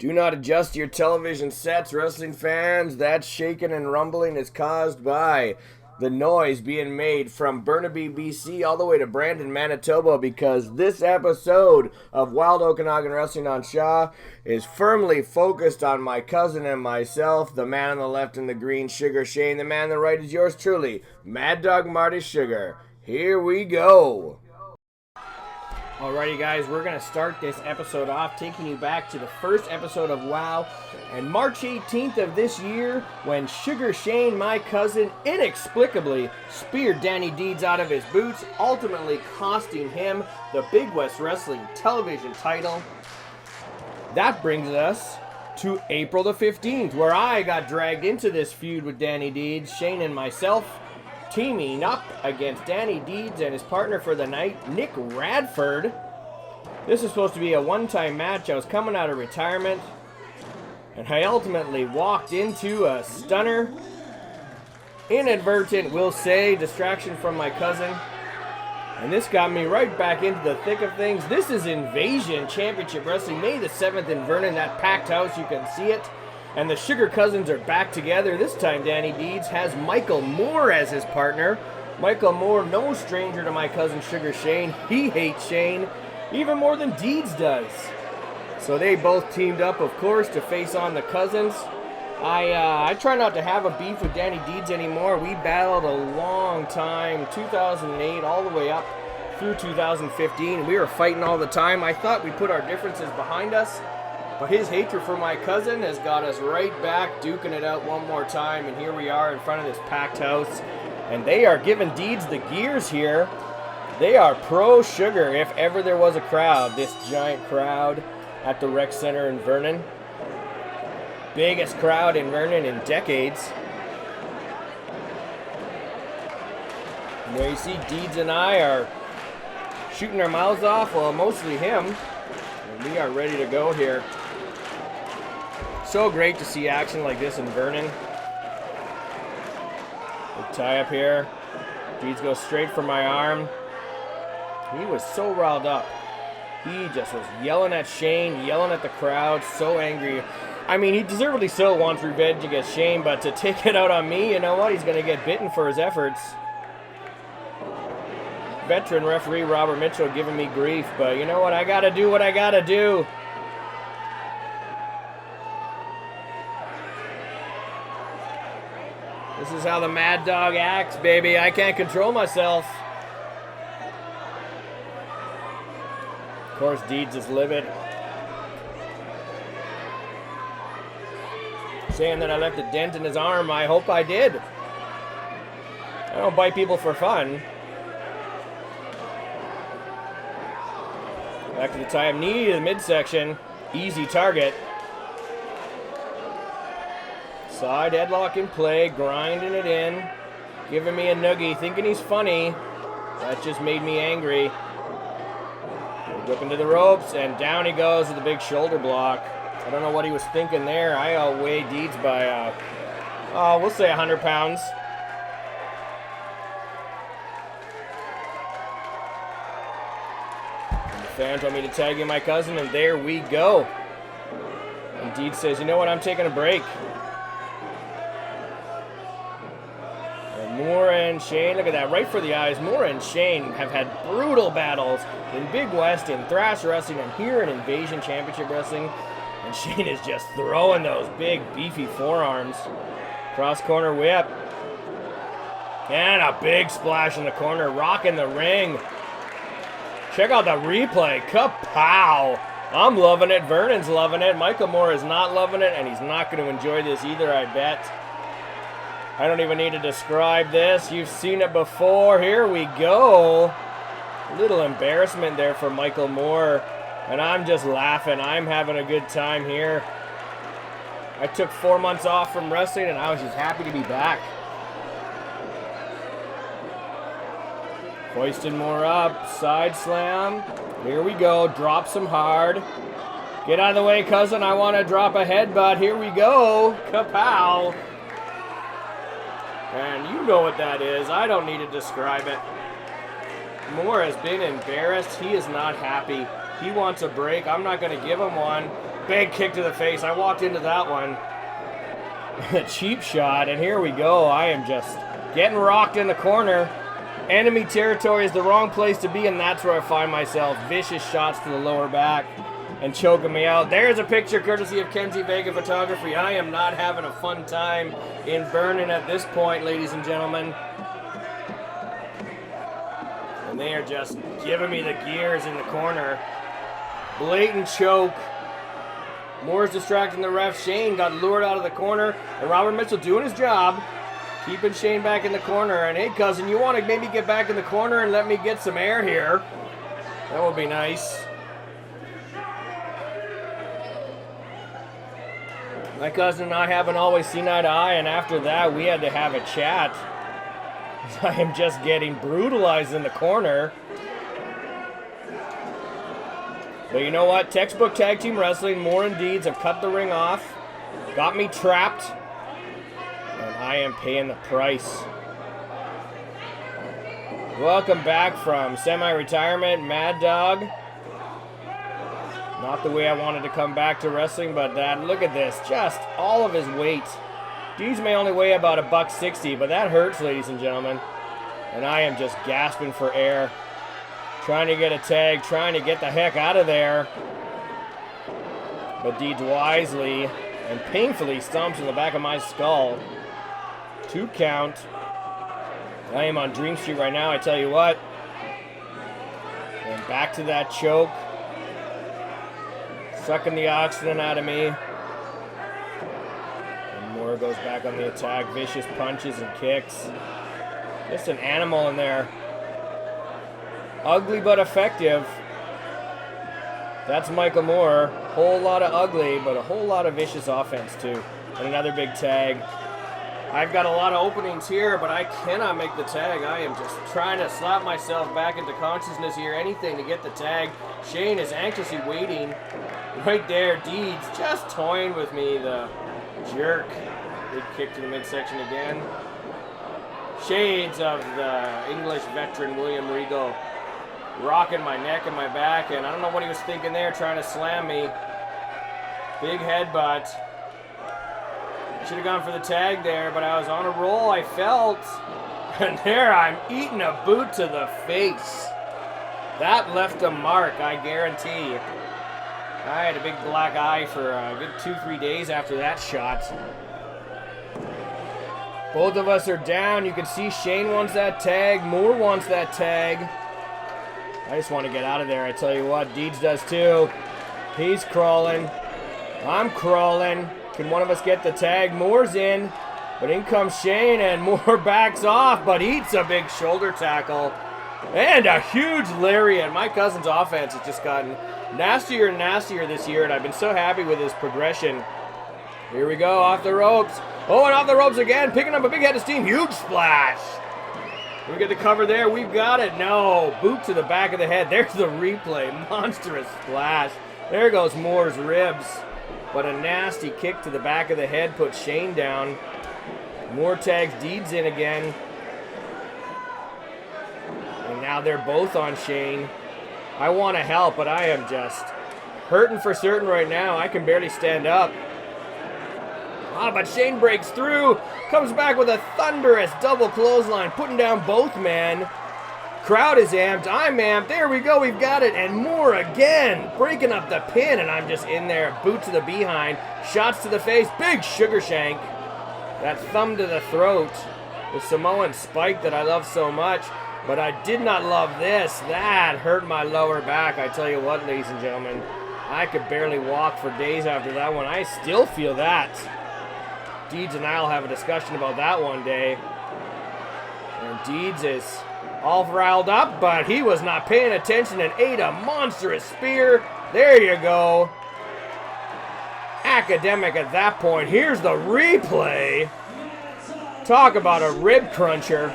Do not adjust your television sets, wrestling fans. That shaking and rumbling is caused by the noise being made from Burnaby, BC, all the way to Brandon, Manitoba, because this episode of Wild Okanagan Wrestling on Shaw is firmly focused on my cousin and myself, the man on the left in the green, Sugar Shane. The man on the right is yours truly, Mad Dog Marty Sugar. Here we go. Alrighty guys, we're going to start this episode off taking you back to the first episode of WoW and March 18th of this year when Sugar Shane, my cousin, inexplicably speared Danny Deeds out of his boots, ultimately costing him the Big West Wrestling television title. That brings us to April the 15th, where I got dragged into this feud with Danny Deeds, Shane and myself, teaming up against Danny Deeds and his partner for the night, Nick Radford. This is supposed to be a one-time match. I was coming out of retirement, and I ultimately walked into a stunner. Inadvertent, we'll say, distraction from my cousin. And this got me right back into the thick of things. This is Invasion Championship Wrestling, May the 7th in Vernon, that packed house, you can see it. And the Sugar Cousins are back together. This time Danny Deeds has Michael More as his partner. Michael More, no stranger to my cousin Sugar Shane. He hates Shane even more than Deeds does. So they both teamed up, of course, to face on the cousins. I try not to have a beef with Danny Deeds anymore. We battled a long time, 2008 all the way up through 2015. We were fighting all the time. I thought we put our differences behind us. But his hatred for my cousin has got us right back, duking it out one more time. And here we are in front of this packed house. And they are giving Deeds the gears here. They are pro-Sugar if ever there was a crowd. This giant crowd at the rec center in Vernon. Biggest crowd in Vernon in decades. And there you see Deeds and I are shooting our mouths off. Well, mostly him. And we are ready to go here. So great to see action like this in Vernon. Big tie up here. Deeds goes straight for my arm. He was so riled up. He just was yelling at Shane, yelling at the crowd, so angry. I mean, he deservedly so wants revenge against Shane, but to take it out on me, you know what? He's going to get bitten for his efforts. Veteran referee Robert Mitchell giving me grief, but you know what? I got to do what I got to do. This is how the Mad Dog acts, baby. I can't control myself. Of course, Deeds is livid. Saying that I left a dent in his arm. I hope I did. I don't bite people for fun. Back to the tie-up knee to the midsection. Easy target. Side headlock in play, grinding it in. Giving me a noogie, thinking he's funny. That just made me angry. Whip into the ropes, and down he goes with a big shoulder block. I don't know what he was thinking there. I outweigh Deeds by, we'll say 100 pounds. And the fans want me to tag in my cousin, and there we go. And Deeds says, you know what, I'm taking a break. Moore and Shane, look at that, right for the eyes. Moore and Shane have had brutal battles in Big West, in Thrash Wrestling, and here in Invasion Championship Wrestling. And Shane is just throwing those big, beefy forearms. Cross corner whip. And a big splash in the corner, rocking the ring. Check out the replay. Kapow! I'm loving it. Vernon's loving it. Michael Moore is not loving it, and he's not going to enjoy this either, I bet. I don't even need to describe this. You've seen it before. Here we go. A little embarrassment there for Michael Moore. And I'm just laughing. I'm having a good time here. I took 4 months off from wrestling, and I was just happy to be back. Hoisting Moore up. Side slam. Here we go. Drops him hard. Get out of the way, cousin. I want to drop a headbutt. Here we go. Kapow. And you know what that is. I don't need to describe it. Moore has been embarrassed. He is not happy. He wants a break. I'm not going to give him one. Big kick to the face. I walked into that one. A cheap shot, and here we go. I am just getting rocked in the corner. Enemy territory is the wrong place to be, and that's where I find myself. Vicious shots to the lower back and choking me out. There's a picture courtesy of Kenzie Vega Photography. I am not having a fun time in Vernon at this point, ladies and gentlemen. And they are just giving me the gears in the corner. Blatant choke. Moore's distracting the ref. Shane got lured out of the corner. And Robert Mitchell doing his job. Keeping Shane back in the corner. And hey, cousin, you want to maybe get back in the corner and let me get some air here? That would be nice. My cousin and I haven't always seen eye to eye. And after that, we had to have a chat. I am just getting brutalized in the corner. But you know what? Textbook tag team wrestling. Moore and Deeds have cut the ring off. Got me trapped. And I am paying the price. Welcome back from semi-retirement, Mad Dog. Not the way I wanted to come back to wrestling, but that, look at this. Just all of his weight. Deeds may only weigh about $160, but that hurts, ladies and gentlemen. And I am just gasping for air. Trying to get a tag, trying to get the heck out of there. But Deeds wisely and painfully stomps in the back of my skull. 2 count. I am on Dream Street right now, I tell you what. And back to that choke. Sucking the oxygen out of me. Moore goes back on the attack. Vicious punches and kicks. Just an animal in there. Ugly but effective. That's Michael Moore. Whole lot of ugly, but a whole lot of vicious offense too. And another big tag. I've got a lot of openings here, but I cannot make the tag. I am just trying to slap myself back into consciousness here. Anything to get the tag. Shane is anxiously waiting. Right there, Deeds just toying with me, the jerk. Big kick to the midsection again. Shades of the English veteran William Regal. Rocking my neck and my back, and I don't know what he was thinking there, trying to slam me. Big headbutt. Should have gone for the tag there, but I was on a roll, I felt. And there I'm eating a boot to the face. That left a mark, I guarantee. I had a big black eye for a good 2-3 days after that shot. Both of us are down. You can see Shane wants that tag. Moore wants that tag. I just want to get out of there. I tell you what, Deeds does too. He's crawling. I'm crawling. Can one of us get the tag? Moore's in. But in comes Shane, and Moore backs off, but eats a big shoulder tackle. And a huge lariat. My cousin's offense has just gotten nastier and nastier this year, and I've been so happy with his progression. Here we go, off the ropes. Oh, and off the ropes again, picking up a big head of steam. Huge splash. We get the cover there. We've got it. No, boot to the back of the head. There's the replay. Monstrous splash. There goes Moore's ribs. But a nasty kick to the back of the head puts Shane down. Moore tags Deeds in again. And now they're both on Shane. I want to help, but I am just hurting for certain right now. I can barely stand up. Ah, but Shane breaks through. Comes back with a thunderous double clothesline, putting down both men. Crowd is amped. I'm amped. There we go. We've got it. And Moore again, breaking up the pin, and I'm just in there. Boot to the behind. Shots to the face. Big sugar shank. That thumb to the throat. The Samoan spike that I love so much. But I did not love this. That hurt my lower back. I tell you what, ladies and gentlemen. I could barely walk for days after that one. I still feel that. Deeds and I will have a discussion about that one day. And Deeds is all riled up, but he was not paying attention and ate a monstrous spear. There you go. Academic at that point. Here's the replay. Talk about a rib cruncher.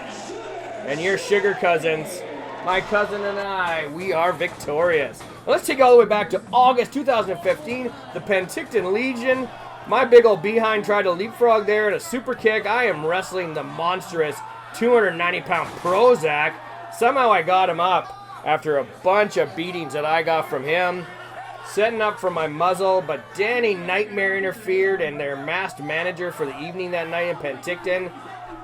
And your sugar cousins, my cousin and I, we are victorious. Let's take it all the way back to August 2015. The Penticton Legion. My big old behind tried to leapfrog there in a super kick. I am wrestling the monstrous 290-pound ProZZak. Somehow I got him up after a bunch of beatings that I got from him. setting up for my muzzle, but Danny Knightmare interfered, and their masked manager for the evening that night in Penticton.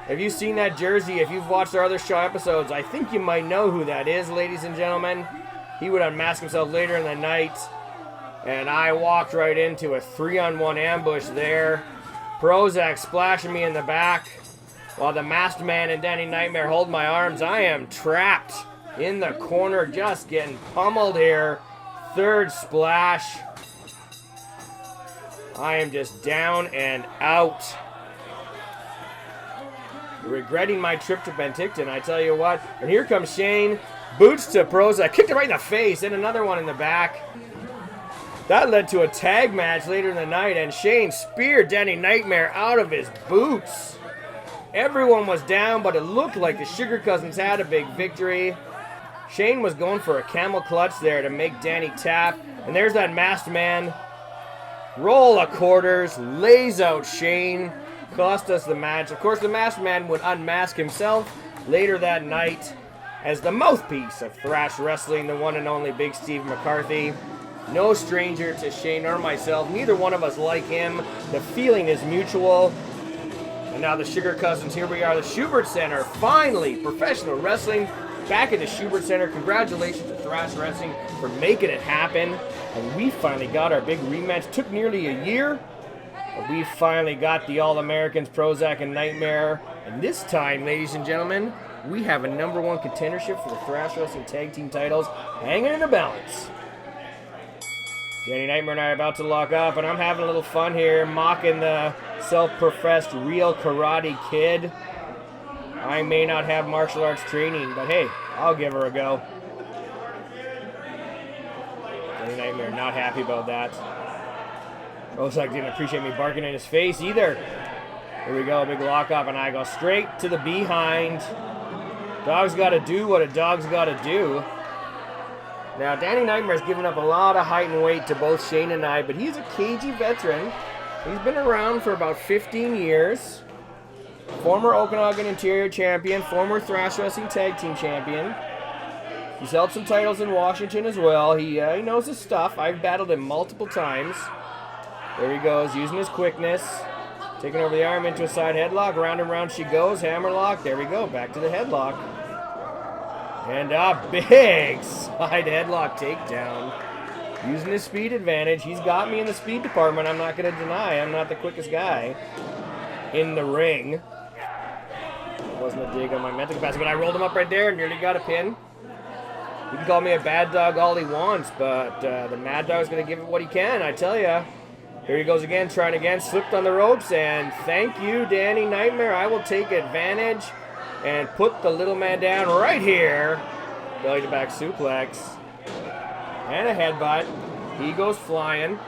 Have you seen that jersey? If you've watched our other Shaw episodes, I think you might know who that is, ladies and gentlemen. He would unmask himself later in the night, and I walked right into a 3-on-1 ambush there. ProZZak splashing me in the back, while the masked man and Danny Knightmare hold my arms. I am trapped in the corner, just getting pummeled here. Third splash. I am just down and out. Regretting my trip to Penticton, I tell you what. And here comes Shane. Boots to ProZZak. Kicked it right in the face, and another one in the back. That led to a tag match later in the night, and Shane speared Danny Knightmare out of his boots. Everyone was down, but it looked like the Sugar Cousins had a big victory. Shane was going for a camel clutch there to make Danny tap, and there's that masked man. Roll of quarters, lays out Shane, cost us the match. Of course, the masked man would unmask himself later that night as the mouthpiece of Thrash Wrestling, the one and only Big Steve McCarthy. No stranger to Shane or myself. Neither one of us like him. The feeling is mutual. And now the Sugar Cousins, here we are, the Schubert Center. Finally, professional wrestling back at the Schubert Center. Congratulations to Thrash Wrestling for making it happen. And we finally got our big rematch. Took nearly a year. But we finally got the All-Americans, ProZZak and Knightmare. And this time, ladies and gentlemen, we have a #1 contendership for the Thrash Wrestling Tag Team titles hanging in the balance. Danny Knightmare and I are about to lock up, and I'm having a little fun here, mocking the self-professed real karate kid. I may not have martial arts training, but hey, I'll give her a go. Danny Knightmare not happy about that. ProZZak didn't appreciate me barking in his face either. Here we go, big lock up, and I go straight to the behind. Dog's got to do what a dog's got to do. Now, Danny Knightmare's given up a lot of height and weight to both Shane and I, but he's a cagey veteran. He's been around for about 15 years. Former Okanagan Interior Champion, former Thrash Wrestling Tag Team Champion. He's held some titles in Washington as well. He knows his stuff. I've battled him multiple times. There he goes, using his quickness. Taking over the arm into a side headlock. Round and round she goes. Hammerlock. There we go. Back to the headlock. And a big side headlock takedown. Using his speed advantage. He's got me in the speed department. I'm not going to deny. I'm not the quickest guy in the ring. It wasn't a dig on my mental capacity, but I rolled him up right there and nearly got a pin. He can call me a bad dog all he wants, but the Mad Dog's going to give it what he can, I tell ya. Here he goes again, trying again, slipped on the ropes, and thank you, Danny Knightmare. I will take advantage and put the little man down right here. Belly to back suplex. And a headbutt. He goes flying.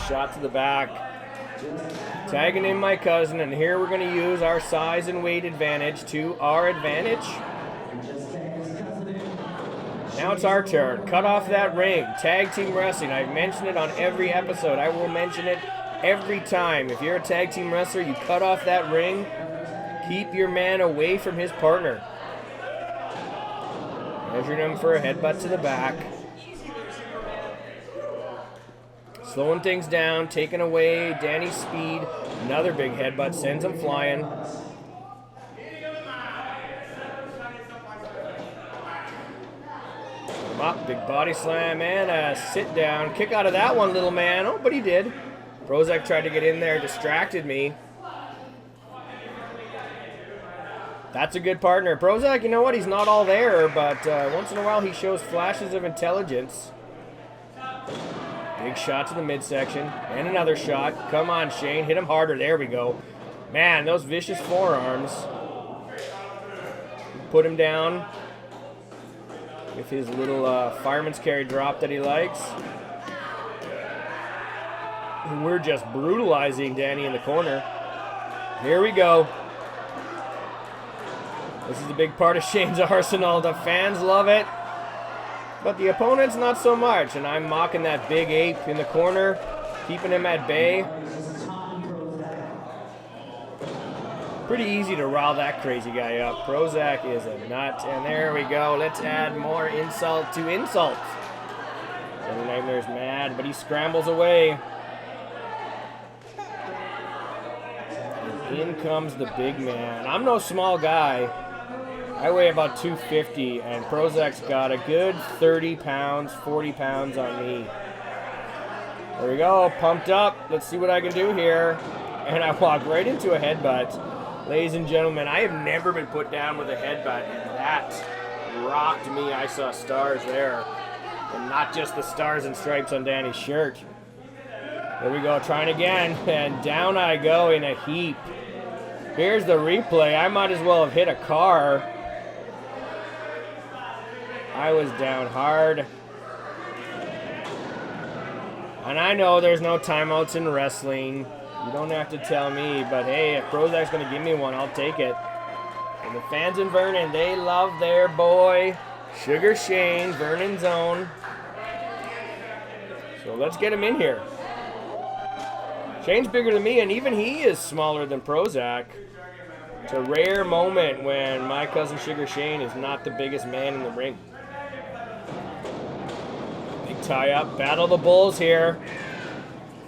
Shot to the back. Tagging in my cousin, and here we're going to use our size and weight advantage to our advantage. Now it's our turn. Cut off that ring. Tag team wrestling. I've mentioned it on every episode. I will mention it every time. If you're a tag team wrestler, you cut off that ring. Keep your man away from his partner. Measuring him for a headbutt to the back. Slowing things down, taking away Danny's speed. Another big headbutt sends him flying. Up, big body slam and a sit down. Kick out of that one, little man. Oh, but he did. ProZZak tried to get in there, distracted me. That's a good partner. ProZZak, you know what? He's not all there, but once in a while he shows flashes of intelligence. Big shot to the midsection. And another shot. Come on, Shane. Hit him harder. There we go. Man, those vicious forearms. Put him down with his little fireman's carry drop that he likes. And we're just brutalizing Danny in the corner. Here we go. This is a big part of Shane's arsenal. The fans love it. But the opponents not so much. And I'm mocking that big ape in the corner, keeping him at bay. Pretty easy to rile that crazy guy up. ProZZak is a nut. And there we go. Let's add more insult to insult. Danny Knightmare's mad, but he scrambles away. And in comes the big man. I'm no small guy. I weigh about 250, and ProZZak's got a good 30 pounds, 40 pounds on me. There we go, pumped up. Let's see what I can do here. And I walk right into a headbutt. Ladies and gentlemen, I have never been put down with a headbutt, and that rocked me. I saw stars there. And not just the stars and stripes on Danny's shirt. There we go, trying again, and down I go in a heap. Here's the replay. I might as well have hit a car. I was down hard. And I know there's no timeouts in wrestling. You don't have to tell me, but hey, if ProZZak's going to give me one, I'll take it. And the fans in Vernon, they love their boy, Sugar Shane, Vernon's own. So let's get him in here. Shane's bigger than me, and even he is smaller than ProZZak. It's a rare moment when my cousin Sugar Shane is not the biggest man in the ring. Big tie-up, battle the bulls here.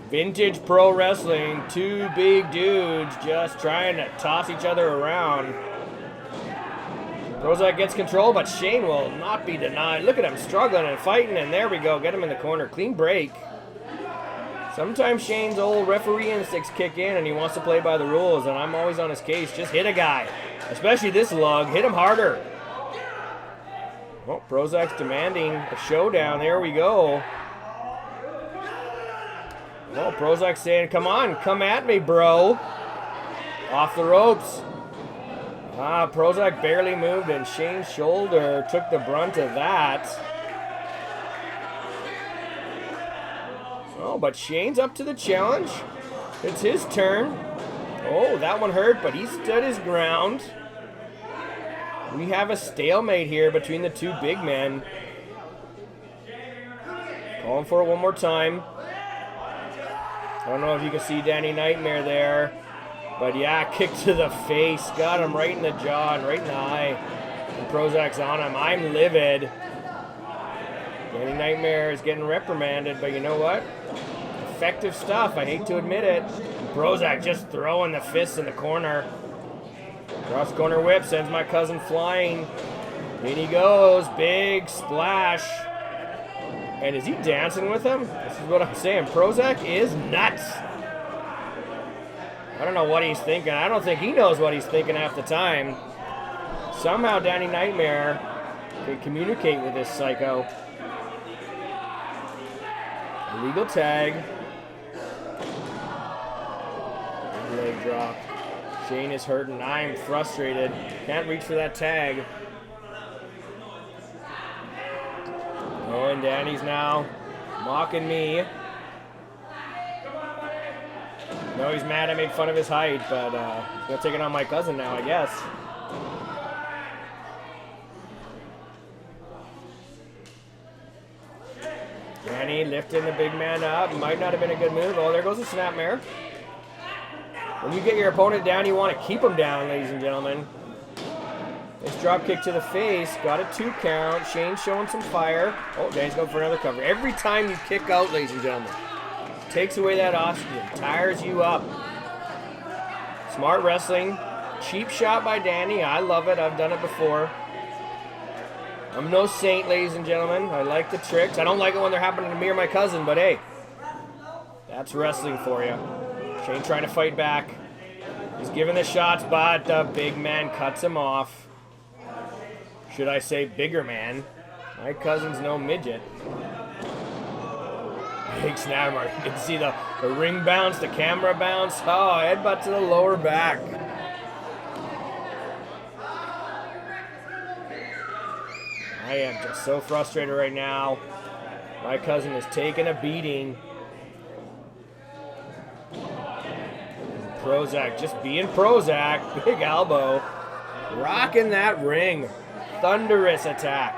Vintage pro wrestling, two big dudes just trying to toss each other around. ProZZak gets control, but Shane will not be denied. Look at him struggling and fighting, and there we go. Get him in the corner. Clean break. Sometimes Shane's old referee instincts kick in, and he wants to play by the rules, and I'm always on his case. Just hit a guy, especially this lug. Hit him harder. Oh, ProZZak's demanding a showdown. There we go. Well, ProZZak's saying, come on, come at me, bro. Off the ropes. ProZZak barely moved, and Shane's shoulder took the brunt of that. Oh, but Shane's up to the challenge. It's his turn. Oh, that one hurt, but he stood his ground. We have a stalemate here between the two big men. Calling for it one more time. I don't know if you can see Danny Knightmare there. But yeah, kick to the face. Got him right in the jaw and right in the eye. And ProZZak's on him. I'm livid. Danny Knightmare is getting reprimanded, but you know what? Effective stuff. I hate to admit it. ProZZak just throwing the fists in the corner. Cross corner whip sends my cousin flying. In he goes. Big splash. And is he dancing with him? This is what I'm saying. ProZZak is nuts. I don't know what he's thinking. I don't think he knows what he's thinking half the time. Somehow Danny Knightmare can communicate with this psycho. Illegal tag. Leg drop. Shane is hurting. I'm frustrated. Can't reach for that tag. Oh, and Danny's now mocking me. No, he's mad I made fun of his height, but he's going to take it on my cousin now, I guess. Danny lifting the big man up. Might not have been a good move. Oh, there goes the snapmare. When you get your opponent down, you want to keep him down, ladies and gentlemen. Nice drop kick to the face. Got a 2 count. Shane's showing some fire. Oh, Danny's going for another cover. Every time you kick out, ladies and gentlemen, takes away that oxygen, tires you up. Smart wrestling. Cheap shot by Danny. I love it. I've done it before. I'm no saint, ladies and gentlemen. I like the tricks. I don't like it when they're happening to me or my cousin, but hey, that's wrestling for you. Shane trying to fight back. He's giving the shots, but the big man cuts him off. Should I say bigger man? My cousin's no midget. Big snapper. You can see the ring bounce, the camera bounce. Oh, headbutt to the lower back. I am just so frustrated right now. My cousin is taking a beating. ProZZak just being ProZZak. Big elbow. Rocking that ring. Thunderous attack.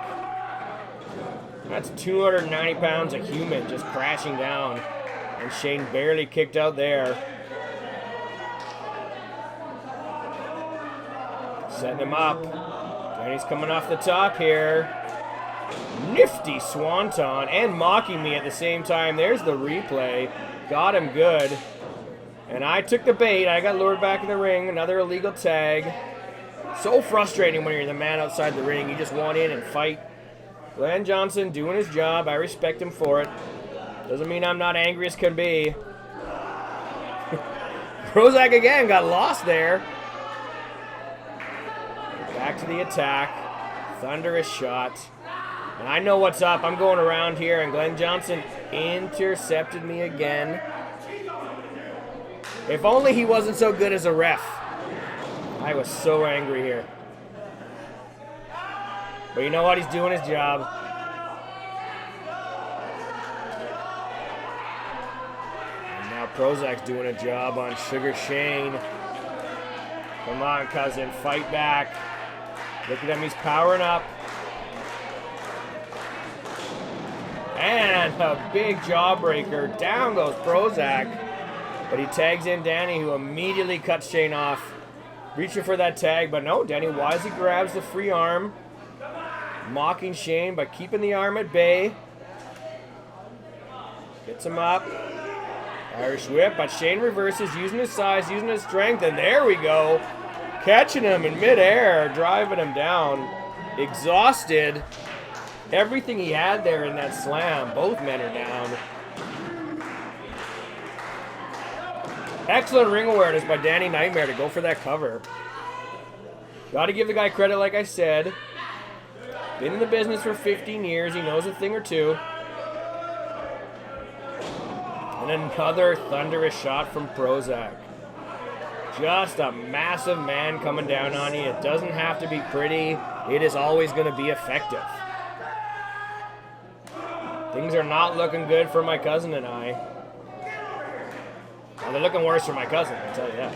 That's 290 pounds of human just crashing down. And Shane barely kicked out there. Setting him up. Danny's coming off the top here. Nifty swanton and mocking me at the same time. There's the replay. Got him good. And I took the bait. I got lured back in the ring. Another illegal tag. So frustrating when you're the man outside the ring. You just want in and fight. Glenn Johnson doing his job. I respect him for it. Doesn't mean I'm not angry as can be. ProZZak again got lost there. Back to the attack. Thunderous shot. And I know what's up. I'm going around here, and Glenn Johnson intercepted me again. If only he wasn't so good as a ref. I was so angry here. But you know what? He's doing his job. And now ProZZak's doing a job on Sugar Shane. Come on, cousin. Fight back. Look at him. He's powering up. And a big jawbreaker. Down goes ProZZak. But he tags in Danny, who immediately cuts Shane off. Reaching for that tag, but no. Danny wisely grabs the free arm. Mocking Shane, but keeping the arm at bay. Gets him up. Irish whip, but Shane reverses, using his size, using his strength, and there we go. Catching him in midair, driving him down. Exhausted. Everything he had there in that slam. Both men are down. Excellent ring awareness by Danny Knightmare to go for that cover. Got to give the guy credit, like I said. Been in the business for 15 years. He knows a thing or two. And another thunderous shot from ProZZak. Just a massive man coming down on you. It doesn't have to be pretty. It is always going to be effective. Things are not looking good for my cousin and I. Well, they're looking worse for my cousin, I'll tell you that.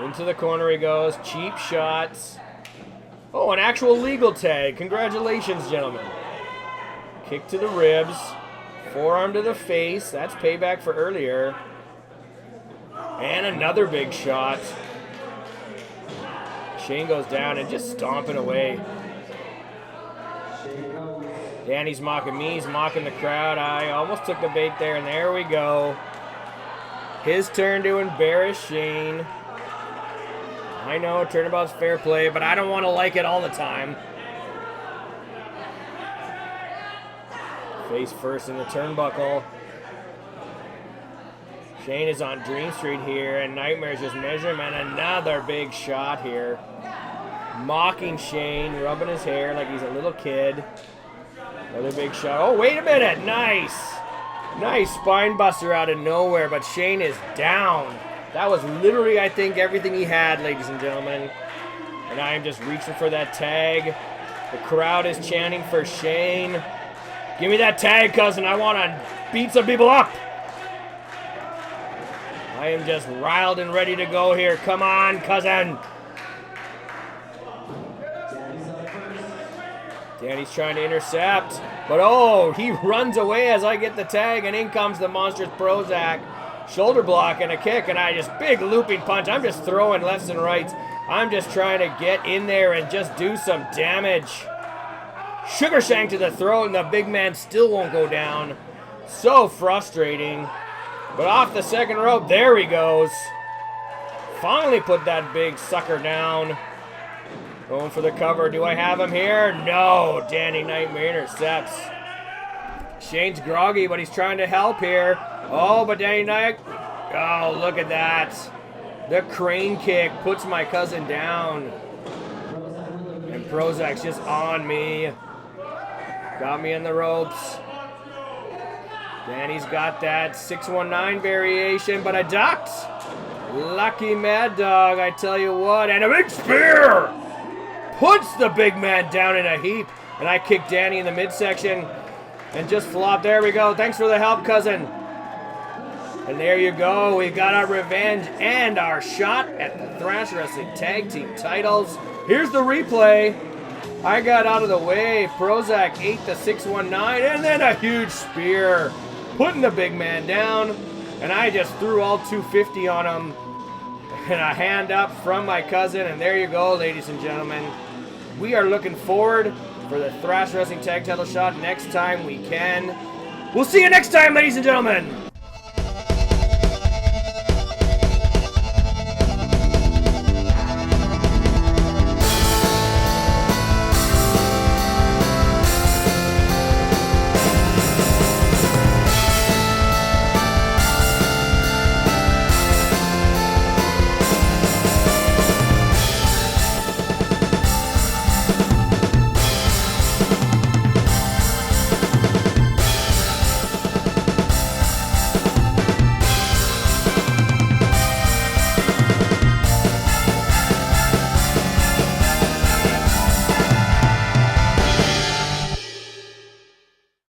Into the corner he goes. Cheap shots. Oh, an actual legal tag. Congratulations, gentlemen. Kick to the ribs. Forearm to the face. That's payback for earlier. And another big shot. Shane goes down and just stomping away. Danny's mocking me. He's mocking the crowd. I almost took the bait there, and there we go. His turn to embarrass Shane. I know, turnabout's fair play, but I don't want to like it all the time. Face first in the turnbuckle. Shane is on Dream Street here, and Knightmare's just measuring him, and another big shot here. Mocking Shane, rubbing his hair like he's a little kid. Another big shot. Oh, wait a minute. Nice. Nice spine buster out of nowhere, but Shane is down. That was literally, I think, everything he had, ladies and gentlemen. And I am just reaching for that tag. The crowd is chanting for Shane. Give me that tag, cousin. I want to beat some people up. I am just riled and ready to go here. Come on, cousin. Danny's trying to intercept. But oh, he runs away as I get the tag, and in comes the monstrous ProZZak. Shoulder block and a kick, and I just big looping punch. I'm just throwing lefts and rights. I'm just trying to get in there and just do some damage. Sugar shank to the throat, and the big man still won't go down. So frustrating. But off the second rope, there he goes. Finally put that big sucker down. Going for the cover. Do I have him here? No. Danny Knightmare intercepts. Shane's groggy, but he's trying to help here. Oh, but Danny Knight. Oh, look at that. The crane kick puts my cousin down. And ProZZak's just on me. Got me in the ropes. Danny's got that 619 variation, but I ducked. Lucky Mad Dog, I tell you what. And a big spear! Puts the big man down in a heap. And I kick Danny in the midsection. And just flop. There we go. Thanks for the help, cousin. And there you go. We got our revenge and our shot at the Thrash Wrestling Tag Team titles. Here's the replay. I got out of the way. ProZZak ate the 619 and then a huge spear. Putting the big man down. And I just threw all 250 on him. And a hand up from my cousin, and there you go, ladies and gentlemen. We are looking forward for the Thrash Wrestling Tag Title shot next time we can. We'll see you next time, ladies and gentlemen.